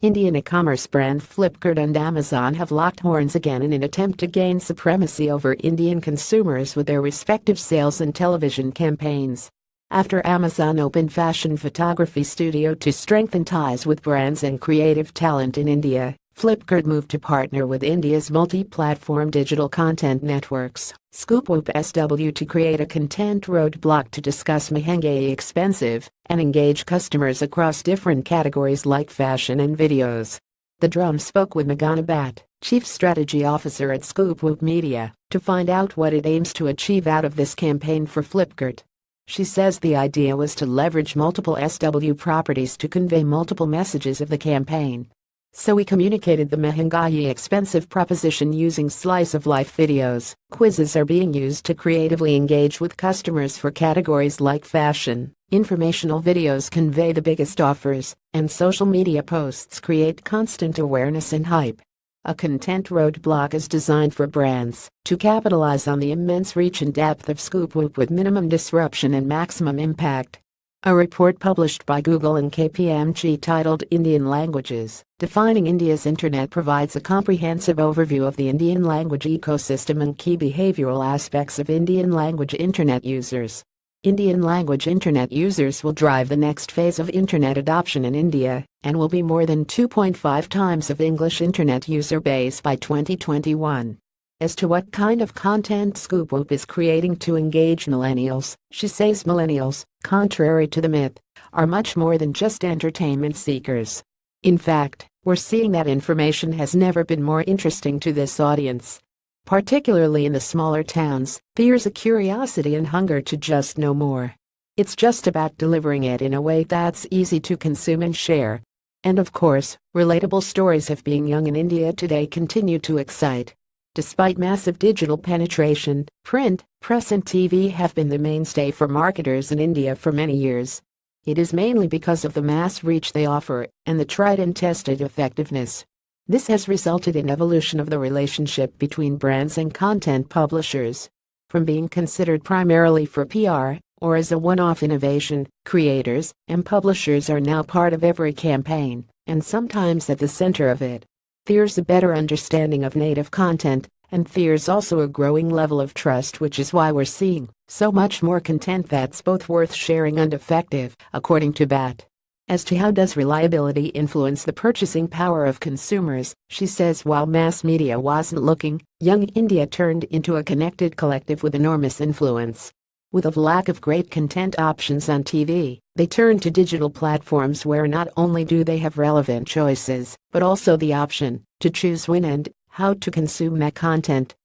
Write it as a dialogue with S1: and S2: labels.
S1: Indian e-commerce brand Flipkart and Amazon have locked horns again in an attempt to gain supremacy over Indian consumers with their respective sales and television campaigns. After Amazon opened fashion photography studio to strengthen ties with brands and creative talent in India, Flipkart moved to partner with India's multi-platform digital content networks, scoopwhoop SW, to create a content roadblock to discuss Mehengai expensive and engage customers across different categories like fashion and videos. The Drum spoke with Meghana Bhatt, Chief Strategy Officer at scoopwhoop Media, to find out what it aims to achieve out of this campaign for Flipkart. She says the idea was to leverage multiple SW properties to convey multiple messages of the campaign. So we communicated the Mehengai expensive proposition using slice-of-life videos. Quizzes are being used to creatively engage with customers for categories like fashion. Informational videos convey the biggest offers, and social media posts create constant awareness and hype. A content roadblock is designed for brands to capitalize on the immense reach and depth of scoopwhoop with minimum disruption and maximum impact. A report published by Google and KPMG titled Indian Languages, Defining India's Internet provides a comprehensive overview of the Indian language ecosystem and key behavioral aspects of Indian language Internet users. Indian language Internet users will drive the next phase of Internet adoption in India and will be more than 2.5 times of English Internet user base by 2021. As to what kind of content scoopwhoop is creating to engage millennials, she says millennials, contrary to the myth, are much more than just entertainment seekers. In fact, we're seeing that information has never been more interesting to this audience. Particularly in the smaller towns, there's a curiosity and hunger to just know more. It's just about delivering it in a way that's easy to consume and share. And of course, relatable stories of being young in India today continue to excite. Despite massive digital penetration, print, press and TV have been the mainstay for marketers in India for many years. It is mainly because of the mass reach they offer and the tried and tested effectiveness. This has resulted in evolution of the relationship between brands and content publishers. From being considered primarily for PR or as a one-off innovation, creators and publishers are now part of every campaign, and sometimes at the center of it. There's a better understanding of native content, and there's also a growing level of trust, which is why we're seeing so much more content that's both worth sharing and effective, according to Bhatt. As to how does reliability influence the purchasing power of consumers, she says while mass media wasn't looking, young India turned into a connected collective with enormous influence. With a lack of great content options on TV, they turn to digital platforms where not only do they have relevant choices, but also the option to choose when and how to consume that content.